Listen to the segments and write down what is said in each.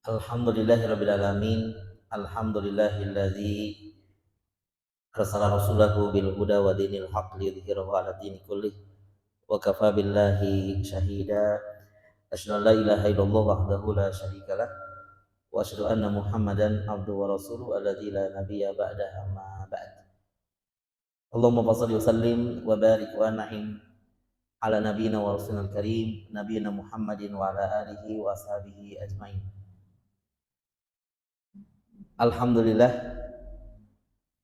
Alhamdulillahirabbil alamin. Alhamdulillahilladzi arsala rasulahu bil huda wa dinil haqq liyudhhirahu 'ala dini kullih wa kafa billahi syahida. Asyhadu an la ilaha illallah wahdahu la syarikalah wa asyhadu anna Muhammadan abduhu wa rasuluhu alladzi la nabiyya ba'dahu amma ba'd. Allahumma shalli wa sallim wa barik wa an'im ala nabiyyina wa rasulil karim nabiyyina Muhammadin wa ala alihi wa ashabihi ajmain. Alhamdulillah,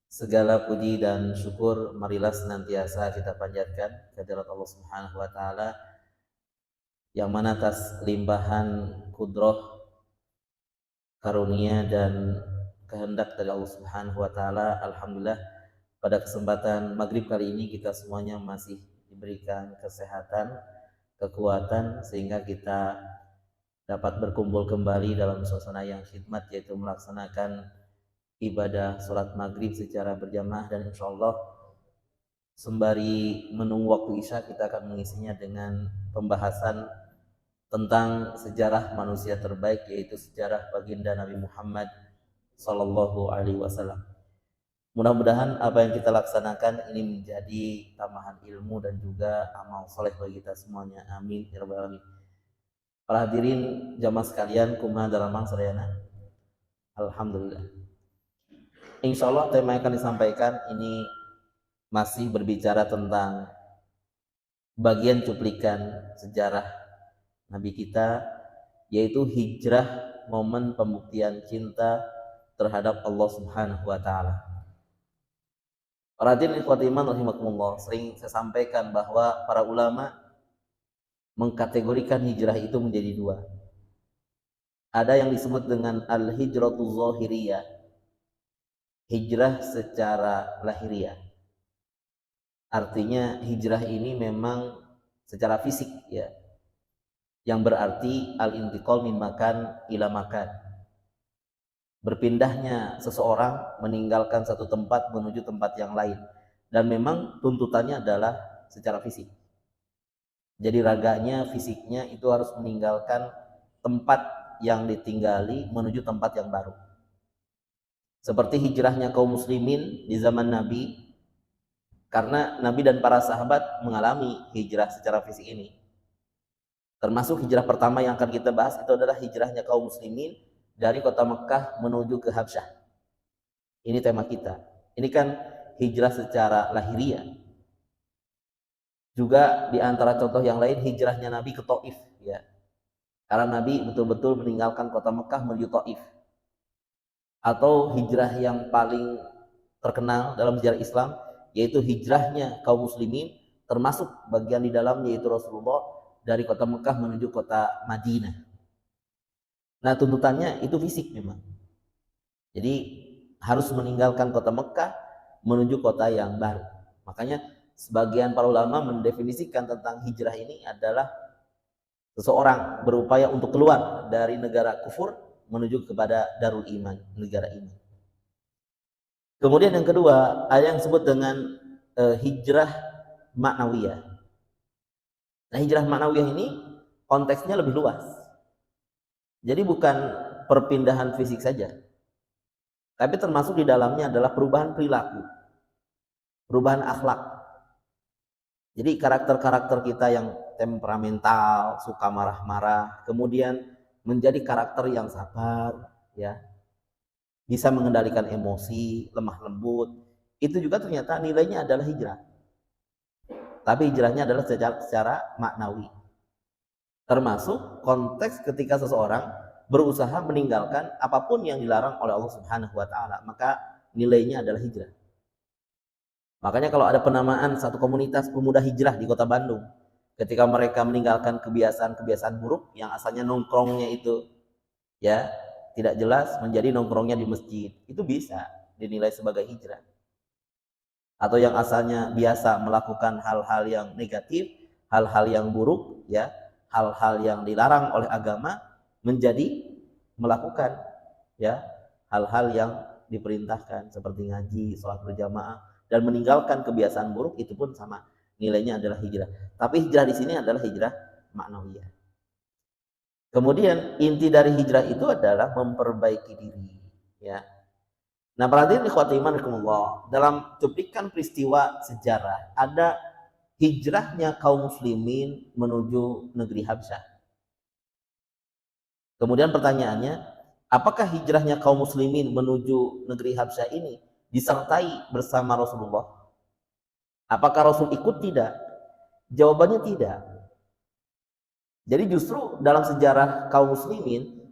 segala puji dan syukur marilah senantiasa kita panjatkan kehadirat Allah Subhanahu wa taala yang mana atas limpahan kudroh, karunia dan kehendak dari Allah Subhanahu wa taala, alhamdulillah pada kesempatan maghrib kali ini kita semuanya masih diberikan kesehatan, kekuatan sehingga kita dapat berkumpul kembali dalam suasana yang khidmat, yaitu melaksanakan ibadah sholat maghrib secara berjamaah, dan insya Allah sembari menunggu waktu isya kita akan mengisinya dengan pembahasan tentang sejarah manusia terbaik, yaitu sejarah baginda Nabi Muhammad Sallallahu Alaihi Wasallam. Mudah-mudahan apa yang kita laksanakan ini menjadi tambahan ilmu dan juga amal soleh bagi kita semuanya. Amin ya rabbal alamin. Para hadirin jamaah sekalian, kumaha dalamang sadayana. Alhamdulillah. Insya Allah tema yang akan disampaikan ini masih berbicara tentang bagian cuplikan sejarah Nabi kita, yaitu hijrah, momen pembuktian cinta terhadap Allah Subhanahu wa taala. Para hadirin ikhwati iman rahimakumullah, sering saya sampaikan bahwa para ulama mengkategorikan hijrah itu menjadi dua. Ada yang disebut dengan al-hijratu zahiriyah, hijrah secara lahiriah. Artinya hijrah ini memang secara fisik, ya, yang berarti al-intiqal min makan ila makan, berpindahnya seseorang meninggalkan satu tempat menuju tempat yang lain, dan memang tuntutannya adalah secara fisik. Jadi raganya, fisiknya itu harus meninggalkan tempat yang ditinggali menuju tempat yang baru. Seperti hijrahnya kaum muslimin di zaman Nabi, karena Nabi dan para sahabat mengalami hijrah secara fisik ini. Termasuk hijrah pertama yang akan kita bahas itu adalah hijrahnya kaum muslimin dari kota Mekah menuju ke Habsyah. Ini tema kita. Ini kan hijrah secara lahiriah. Juga di antara contoh yang lain hijrahnya Nabi ke Taif, ya. Karena Nabi betul-betul meninggalkan kota Mekah menuju Taif. Atau hijrah yang paling terkenal dalam sejarah Islam, yaitu hijrahnya kaum muslimin, termasuk bagian di dalamnya yaitu Rasulullah dari kota Mekah menuju kota Madinah. Nah, tuntutannya itu fisik memang. Jadi harus meninggalkan kota Mekah menuju kota yang baru. Makanya sebagian para ulama mendefinisikan tentang hijrah ini adalah seseorang berupaya untuk keluar dari negara kufur menuju kepada darul iman, negara iman. Kemudian yang kedua, ada yang disebut dengan hijrah maknawiyah. Nah, hijrah maknawiyah ini konteksnya lebih luas. Jadi bukan perpindahan fisik saja, tapi termasuk di dalamnya adalah perubahan perilaku, perubahan akhlak. Jadi karakter-karakter kita yang temperamental, suka marah-marah, kemudian menjadi karakter yang sabar, ya, bisa mengendalikan emosi, lemah lembut. Itu juga ternyata nilainya adalah hijrah. Tapi hijrahnya adalah secara maknawi. Termasuk konteks ketika seseorang berusaha meninggalkan apapun yang dilarang oleh Allah Subhanahu wa taala, maka nilainya adalah hijrah. Makanya kalau ada penamaan satu komunitas pemuda hijrah di Kota Bandung, ketika mereka meninggalkan kebiasaan-kebiasaan buruk yang asalnya nongkrongnya itu, ya, tidak jelas, menjadi nongkrongnya di masjid, itu bisa dinilai sebagai hijrah. Atau yang asalnya biasa melakukan hal-hal yang negatif, hal-hal yang buruk, ya, hal-hal yang dilarang oleh agama, menjadi melakukan, ya, hal-hal yang diperintahkan seperti ngaji, sholat berjamaah, dan meninggalkan kebiasaan buruk, itu pun sama, nilainya adalah hijrah. Tapi hijrah di sini adalah hijrah maknawiyah. Kemudian inti dari hijrah itu adalah memperbaiki diri, ya. Nah, perhatian ikhwati iman rahimakumullah, dalam cuplikan peristiwa sejarah ada hijrahnya kaum muslimin menuju negeri Habsyah. Kemudian pertanyaannya, apakah hijrahnya kaum muslimin menuju negeri Habsyah ini disertai bersama Rasulullah? Apakah Rasul ikut? Tidak. Jawabannya tidak. Jadi justru dalam sejarah kaum muslimin,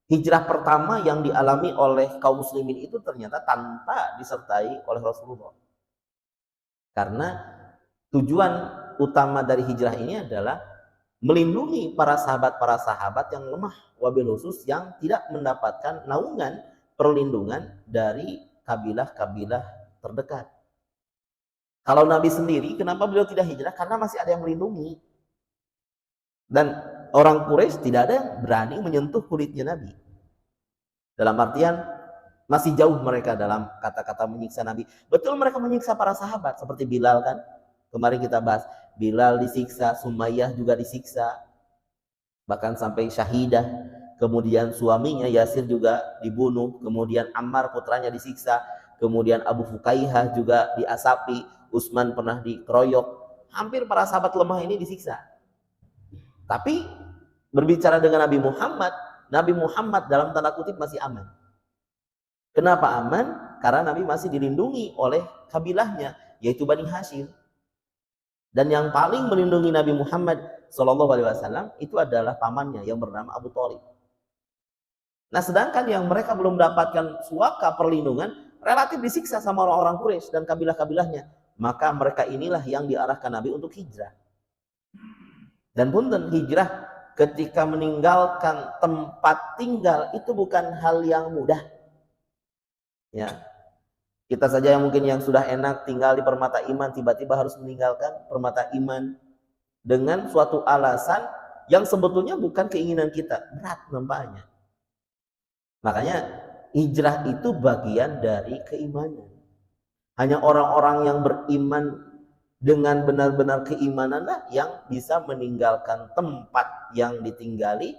hijrah pertama yang dialami oleh kaum muslimin itu ternyata tanpa disertai oleh Rasulullah. Karena tujuan utama dari hijrah ini adalah melindungi para sahabat yang lemah, wabil khusus yang tidak mendapatkan naungan perlindungan dari kabilah-kabilah terdekat. Kalau Nabi sendiri, kenapa beliau tidak hijrah? Karena masih ada yang melindungi. Dan orang Quraisy tidak ada yang berani menyentuh kulitnya Nabi. Dalam artian masih jauh mereka dalam kata-kata menyiksa Nabi. Betul mereka menyiksa para sahabat seperti Bilal kan. Kemarin kita bahas Bilal disiksa, Sumayyah juga disiksa. Bahkan sampai syahidah. Kemudian suaminya Yasir juga dibunuh. Kemudian Ammar putranya disiksa. Kemudian Abu Fukaihah juga diasapi. Utsman pernah dikeroyok. Hampir para sahabat lemah ini disiksa. Tapi berbicara dengan Nabi Muhammad dalam tanda kutip masih aman. Kenapa aman? Karena Nabi masih dilindungi oleh kabilahnya, yaitu Bani Hashim. Dan yang paling melindungi Nabi Muhammad SAW itu adalah pamannya yang bernama Abu Thalib. Nah, sedangkan yang mereka belum mendapatkan suaka perlindungan, relatif disiksa sama orang-orang Quraisy dan kabilah-kabilahnya. Maka mereka inilah yang diarahkan Nabi untuk hijrah. Dan punten, hijrah ketika meninggalkan tempat tinggal itu bukan hal yang mudah. Ya. Kita saja yang mungkin yang sudah enak tinggal di Permata Iman tiba-tiba harus meninggalkan Permata Iman dengan suatu alasan yang sebetulnya bukan keinginan kita. Berat nampaknya. Makanya hijrah itu bagian dari keimanan. Hanya orang-orang yang beriman dengan benar-benar keimananlah yang bisa meninggalkan tempat yang ditinggali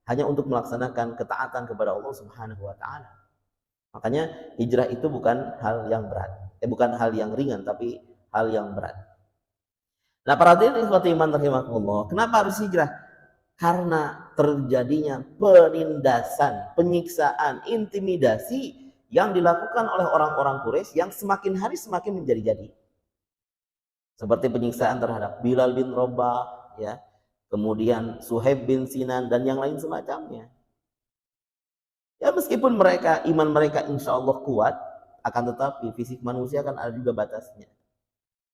hanya untuk melaksanakan ketaatan kepada Allah Subhanahu wa taala. Makanya hijrah itu bukan hal yang berat. Bukan hal yang ringan tapi hal yang berat. Nah, para hadirin ikhwati iman rahimakumullah, kenapa harus hijrah? Karena terjadinya penindasan, penyiksaan, intimidasi yang dilakukan oleh orang-orang Quraisy yang semakin hari semakin menjadi-jadi. Seperti penyiksaan terhadap Bilal bin Rabah, ya, kemudian Suhaib bin Sinan dan yang lain semacamnya. Ya, meskipun iman mereka insya Allah kuat, akan tetapi fisik manusia kan ada juga batasnya.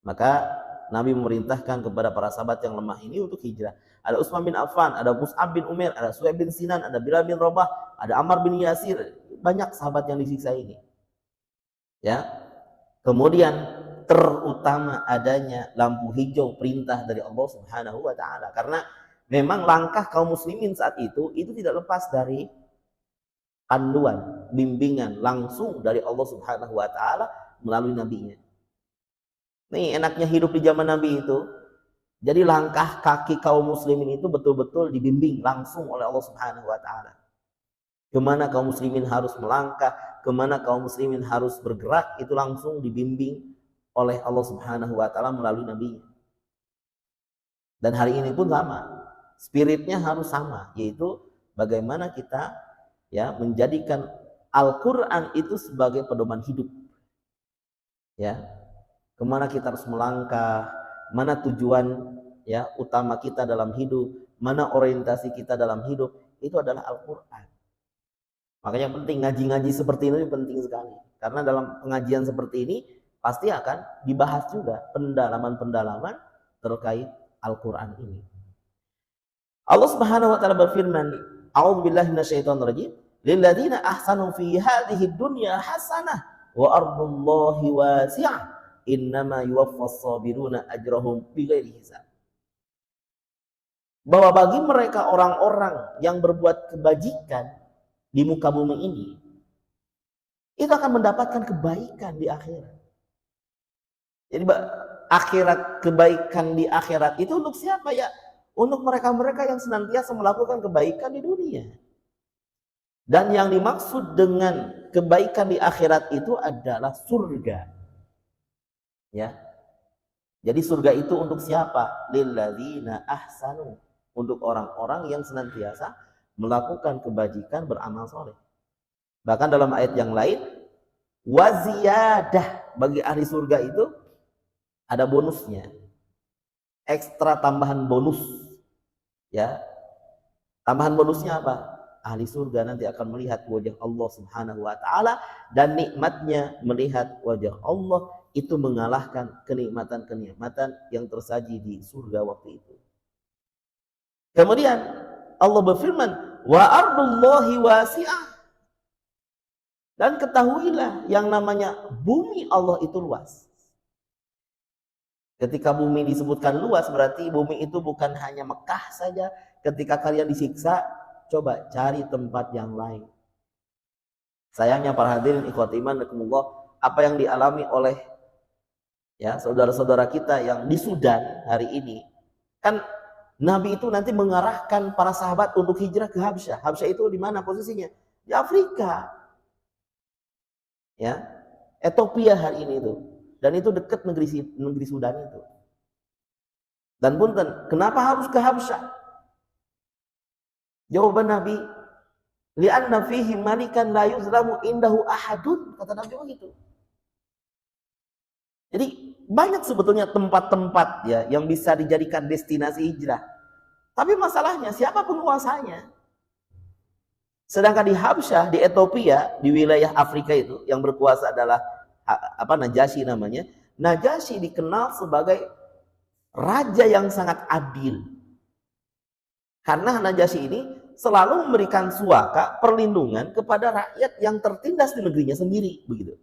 Maka Nabi memerintahkan kepada para sahabat yang lemah ini untuk hijrah. Ada Utsman bin Affan, ada Mus'ab bin Umair, ada Suhaib bin Sinan, ada Bilal bin Rabah, ada Ammar bin Yasir. Banyak sahabat yang disiksa ini. Ya. Kemudian terutama adanya lampu hijau perintah dari Allah Subhanahu wa taala, karena memang langkah kaum muslimin saat itu tidak lepas dari panduan, bimbingan langsung dari Allah Subhanahu wa taala melalui nabinya. Nih enaknya hidup di zaman Nabi itu. Jadi langkah kaki kaum muslimin itu betul-betul dibimbing langsung oleh Allah Subhanahu wa taala. Kemana kaum muslimin harus melangkah, kemana kaum muslimin harus bergerak, itu langsung dibimbing oleh Allah Subhanahu wa taala melalui nabinya. Dan hari ini pun sama. Spiritnya harus sama, yaitu bagaimana kita ya menjadikan Al-Qur'an itu sebagai pedoman hidup. Ya. Kemana kita harus melangkah, mana tujuan ya utama kita dalam hidup, mana orientasi kita dalam hidup, itu adalah Al-Qur'an. Makanya penting ngaji-ngaji seperti ini penting sekali. Karena dalam pengajian seperti ini pasti akan dibahas juga pendalaman-pendalaman terkait Al-Qur'an ini. Allah Subhanahu wa taala berfirman, "A'udzubillahi minasyaitonir rajim. Lil ladzina ahsanu fi hadhihi dunya hasanah wa ardullahi wasi'ah. Innama yuwaffas sabiruna ajrahum bighairi hisab." Bahwa bagi mereka orang-orang yang berbuat kebajikan di muka bumi ini, itu akan mendapatkan kebaikan di akhirat. Jadi kebaikan di akhirat itu untuk siapa ya? untuk mereka-mereka yang senantiasa melakukan kebaikan di dunia. Dan yang dimaksud dengan kebaikan di akhirat itu adalah surga. Ya. Jadi surga itu untuk siapa? Lilladzina ahsanu. Untuk orang-orang yang senantiasa melakukan kebajikan, beramal soleh. Bahkan dalam ayat yang lain, waziyadah, bagi ahli surga itu ada bonusnya. Ekstra tambahan bonus. Ya. Tambahan bonusnya apa? Ahli surga nanti akan melihat wajah Allah Subhanahu wa taala, dan nikmatnya melihat wajah Allah itu mengalahkan kenikmatan-kenikmatan yang tersaji di surga waktu itu. Kemudian Allah berfirman, wa ardullahi wasi'ah. Dan ketahuilah yang namanya bumi Allah itu luas. Ketika bumi disebutkan luas, berarti bumi itu bukan hanya Mekah saja. Ketika kalian disiksa, coba cari tempat yang lain. Sayangnya para hadirin ikhwati iman rahimakumullah, apa yang dialami oleh ya saudara-saudara kita yang di Sudan hari ini, kan Nabi itu nanti mengarahkan para sahabat untuk hijrah ke Habsyah. Habsyah itu di mana posisinya? Di Afrika. Ya. Ethiopia hari ini itu. Dan itu dekat negeri Sudan itu. Dan punten, kenapa harus ke Habsyah? Jawaban Nabi, li'anna fihi malikan la yuzlamu indahu ahadun, kata Nabi begitu. Jadi banyak sebetulnya tempat-tempat ya yang bisa dijadikan destinasi hijrah. Tapi masalahnya siapa penguasanya? Sedangkan di Habsyah, di Ethiopia, di wilayah Afrika itu yang berkuasa adalah Najasyi namanya. Najasyi dikenal sebagai raja yang sangat adil. Karena Najasyi ini selalu memberikan suaka, perlindungan kepada rakyat yang tertindas di negerinya sendiri, begitu.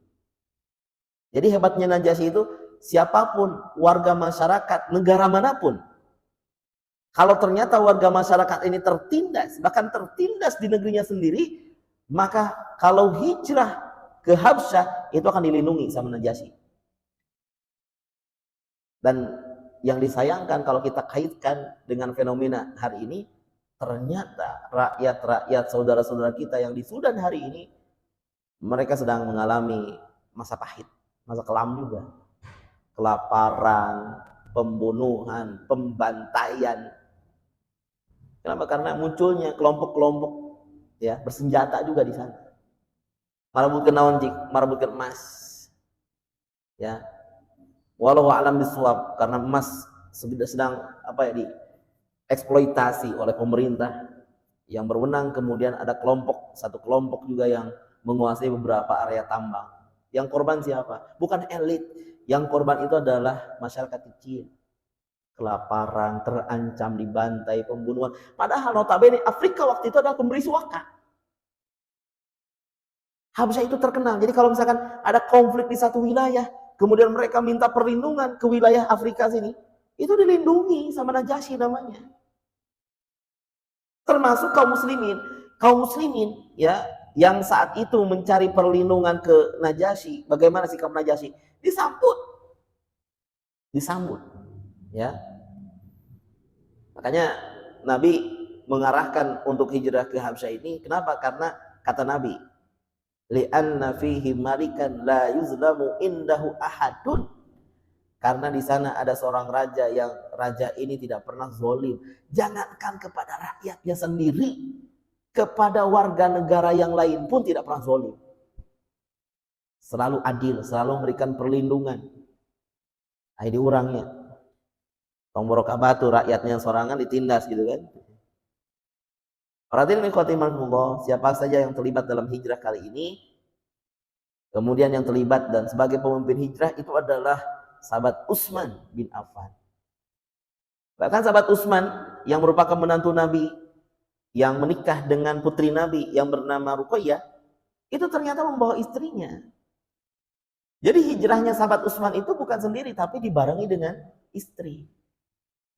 Jadi hebatnya Najasyi itu, siapapun warga masyarakat negara manapun, kalau ternyata warga masyarakat ini tertindas, bahkan tertindas di negerinya sendiri, maka kalau hijrah ke Habsyah itu akan dilindungi sama Najasyi. Dan yang disayangkan kalau kita kaitkan dengan fenomena hari ini, ternyata rakyat-rakyat saudara-saudara kita yang di Sudan hari ini, mereka sedang mengalami masa pahit, masa kelam juga. Kelaparan, pembunuhan, pembantaian. Kenapa? Karena munculnya kelompok-kelompok ya bersenjata juga di sana. Marabutkeun naon jik? Marabutkeun emas. Ya. Walau alam bisawab, karena emas sedang dieksploitasi oleh pemerintah yang berwenang. Kemudian ada satu kelompok juga yang menguasai beberapa area tambang. Yang korban siapa? Bukan elit. Yang korban itu adalah masyarakat kecil. Kelaparan, terancam, dibantai, pembunuhan. Padahal notabene Afrika waktu itu adalah pemberi suaka. Habsyah itu terkenal. Jadi kalau misalkan ada konflik di satu wilayah, kemudian mereka minta perlindungan ke wilayah Afrika sini, itu dilindungi sama Najasyi namanya. Termasuk kaum muslimin ya yang saat itu mencari perlindungan ke Najasyi. Bagaimana sikap Najasyi? Disambut ya. Makanya Nabi mengarahkan untuk hijrah ke Habsyah ini, kenapa? Karena kata Nabi, li'anna fihi malikan la yuzlamu indahu ahadun. Karena di sana ada seorang raja yang raja ini tidak pernah zalim. Jangankan kepada rakyatnya sendiri, kepada warga negara yang lain pun tidak pernah zalim. Selalu adil, selalu memberikan perlindungan. Ini orangnya. Tongborok batu rakyatnya sorangan ditindas gitu kan. Perhatian ikhwatimullah, siapa saja yang terlibat dalam hijrah kali ini, kemudian yang terlibat dan sebagai pemimpin hijrah itu adalah sahabat Utsman bin Affan. Bahkan sahabat Utsman yang merupakan menantu Nabi, yang menikah dengan putri Nabi yang bernama Ruqayyah, itu ternyata membawa istrinya. Jadi hijrahnya sahabat Utsman itu bukan sendiri, tapi dibarengi dengan istri.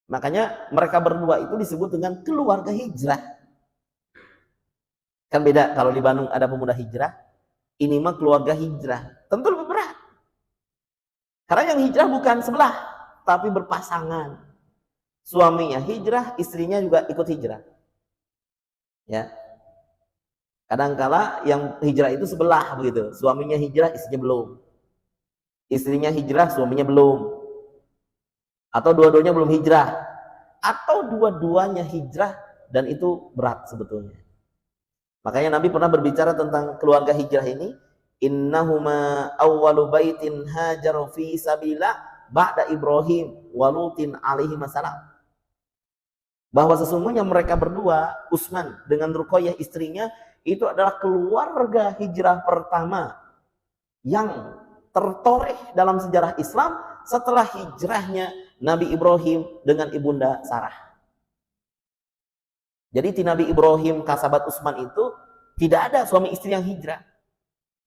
Makanya mereka berdua itu disebut dengan keluarga hijrah. Kan beda kalau di Bandung ada pemuda hijrah, ini mah keluarga hijrah. Tentu lebih berat. Karena yang hijrah bukan sebelah, tapi berpasangan. suaminya hijrah, istrinya juga ikut hijrah. Ya. Kadangkala yang hijrah itu sebelah begitu, suaminya hijrah, istrinya belum. Istrinya hijrah, suaminya belum. Atau dua-duanya belum hijrah. Atau dua-duanya hijrah dan itu berat sebetulnya. Makanya Nabi pernah berbicara tentang keluarga hijrah ini, innahuma awwalu baitin hajaru fi sabila ba'da Ibrahim walutin alaihi masalam. Bahwa sesungguhnya mereka berdua, Utsman dengan Ruqayyah istrinya, itu adalah keluarga hijrah pertama yang tertoreh dalam sejarah Islam setelah hijrahnya Nabi Ibrahim dengan ibunda Sarah. Jadi di Nabi Ibrahim kasabat Utsman itu tidak ada suami istri yang hijrah.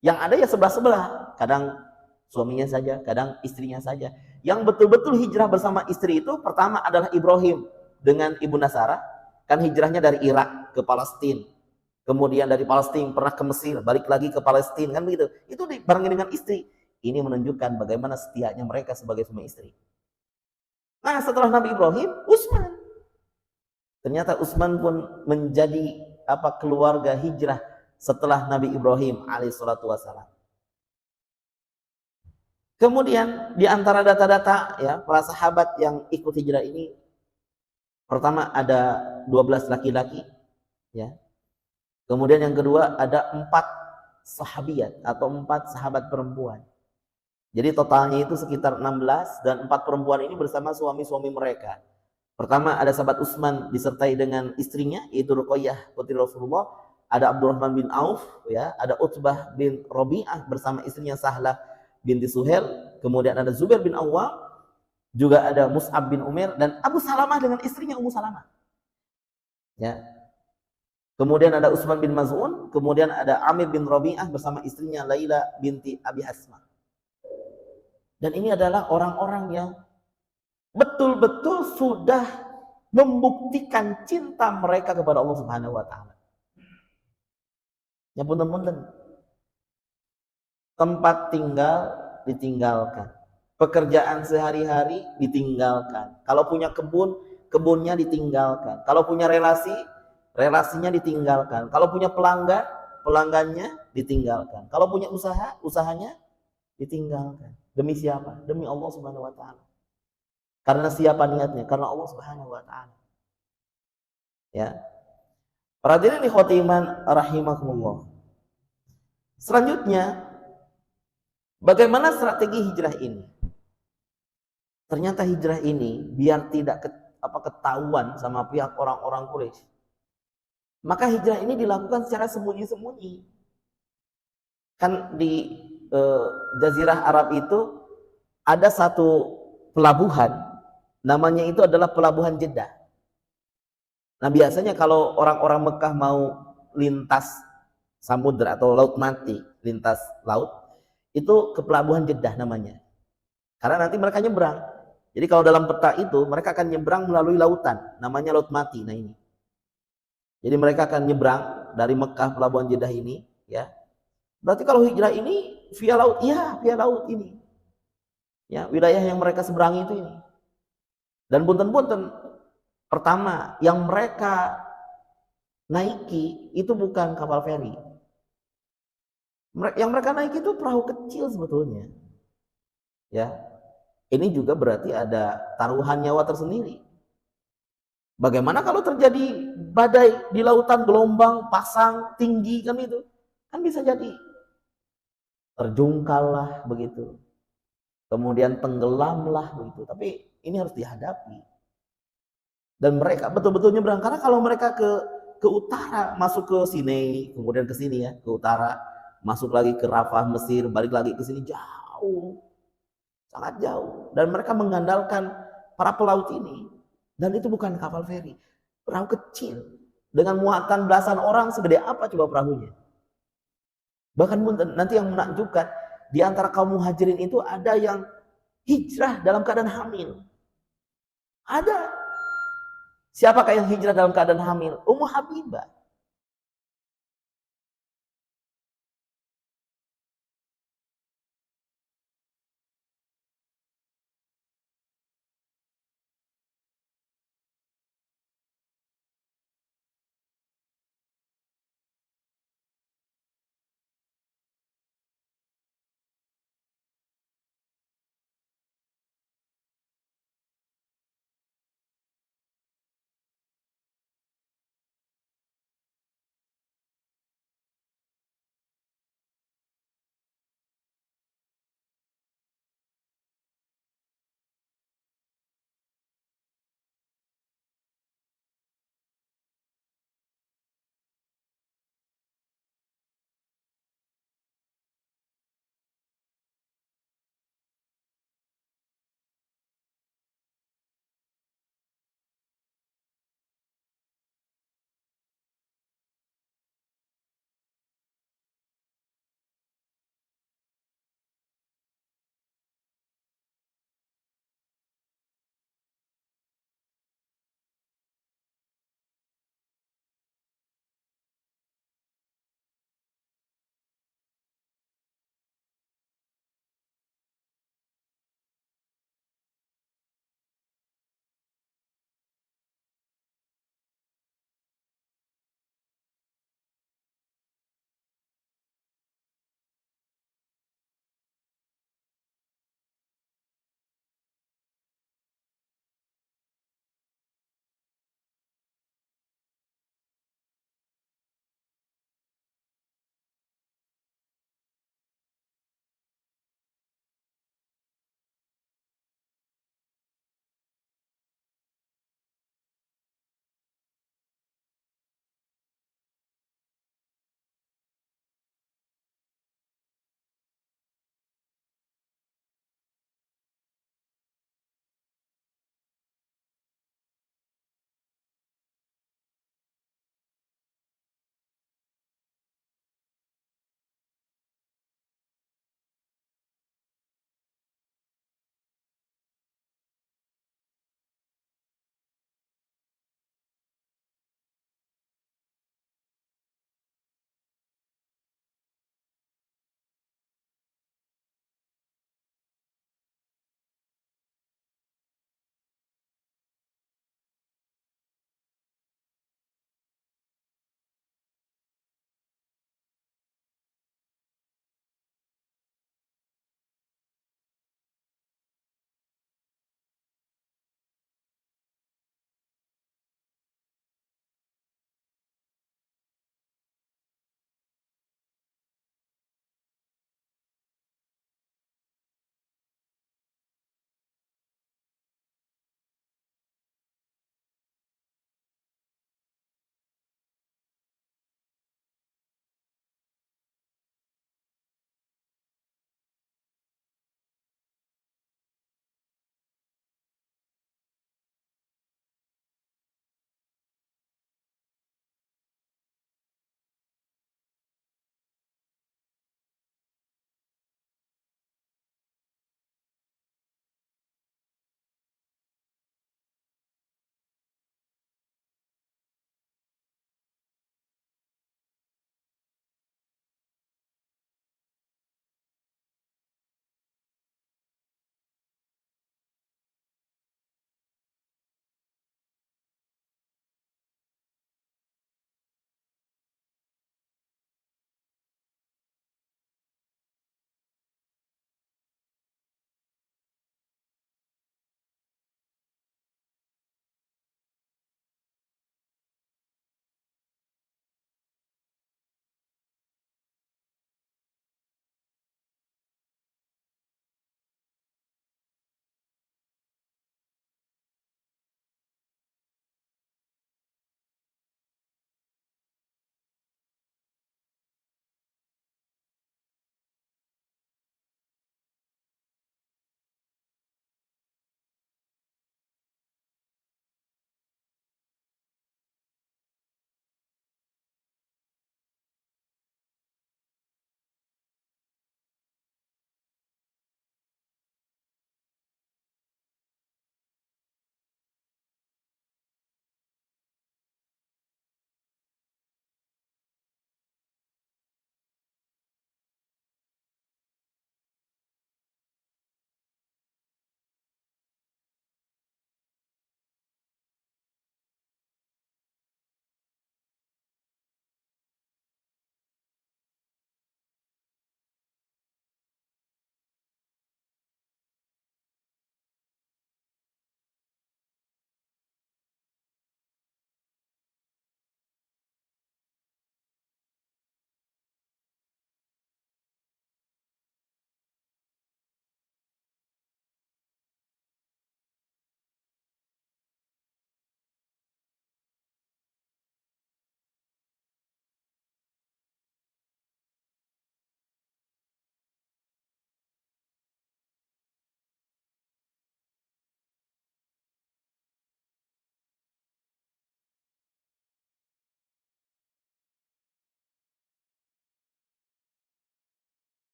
Yang ada ya sebelah-sebelah. Kadang suaminya saja, kadang istrinya saja. Yang betul-betul hijrah bersama istri itu pertama adalah Ibrahim dengan ibunda Sarah. Kan hijrahnya dari Irak ke Palestina. Kemudian dari Palestina pernah ke Mesir, balik lagi ke Palestina, kan begitu. Itu dibarengi dengan istri. Ini menunjukkan bagaimana setianya mereka sebagai suami istri. Nah, setelah Nabi Ibrahim, Utsman. Ternyata Utsman pun menjadi keluarga hijrah setelah Nabi Ibrahim alaihissalatu wassalam. Kemudian di antara data-data ya para sahabat yang ikut hijrah ini, pertama ada 12 laki-laki, ya. Kemudian yang kedua ada 4 sahabiyat atau 4 sahabat perempuan. Jadi totalnya itu sekitar 16 dan 4 perempuan ini bersama suami-suami mereka. Pertama ada sahabat Utsman disertai dengan istrinya yaitu Ruqayyah putri Rasulullah, ada Abdurrahman bin Auf, ya, ada Utbah bin Rabi'ah bersama istrinya Sahlah binti Suhail, kemudian ada Zubair bin Awwam, juga ada Mus'ab bin Umair dan Abu Salamah dengan istrinya Ummu Salamah. Ya. Kemudian ada Utsman bin Maz'un, kemudian ada Amir bin Rabi'ah bersama istrinya Laila binti Abi Hasma. Dan ini adalah orang-orang yang betul-betul sudah membuktikan cinta mereka kepada Allah Subhanahu wa taala. Ya punten-punten. Tempat tinggal ditinggalkan. Pekerjaan sehari-hari ditinggalkan. Kalau punya kebun, kebunnya ditinggalkan. Kalau punya relasi, relasinya ditinggalkan. Kalau punya pelanggan, pelanggannya ditinggalkan. Kalau punya usaha, usahanya ditinggalkan. Demi siapa? Demi Allah Subhanahu wa taala. Karena siapa niatnya? Karena Allah Subhanahu wa taala. Ya. Para hadirin ikhwati iman rahimakumullah. Selanjutnya, bagaimana strategi hijrah ini? Ternyata hijrah ini biar tidak ketahuan sama pihak orang-orang Quraisy. Maka hijrah ini dilakukan secara sembunyi-sembunyi. Kan di Jazirah Arab itu ada satu pelabuhan, namanya itu adalah pelabuhan Jeddah. Nah biasanya kalau orang-orang Mekah mau lintas samudra atau laut mati, lintas laut, itu ke pelabuhan Jeddah namanya. Karena nanti mereka nyebrang. Jadi kalau dalam peta itu mereka akan nyebrang melalui lautan, namanya laut mati. Nah ini. Jadi mereka akan nyebrang dari Mekah pelabuhan Jeddah ini, ya. Berarti kalau hijrah ini via laut, iya via laut ini. Ya, wilayah yang mereka seberangi itu ini. Dan punten-punten, pertama yang mereka naiki itu bukan kapal feri. Yang mereka naiki itu perahu kecil sebetulnya. Ya. Ini juga berarti ada taruhan nyawa tersendiri. Bagaimana kalau terjadi badai di lautan, gelombang pasang tinggi kan itu? Kan bisa jadi terjungkallah begitu. Kemudian tenggelamlah begitu. Tapi ini harus dihadapi. Dan mereka betul-betul nyebrang karena kalau mereka ke utara, masuk ke Sinai, kemudian ke sini ya, ke utara, masuk lagi ke Rafah Mesir, balik lagi ke sini jauh. Sangat jauh. Dan mereka mengandalkan para pelaut ini. Dan itu bukan kapal feri, perahu kecil dengan muatan belasan orang. Segede apa coba perahunya? Bahkan nanti yang menakjubkan, di antara kaum muhajirin itu ada yang hijrah dalam keadaan hamil. Ada. Siapakah yang hijrah dalam keadaan hamil? Ummu Habibah.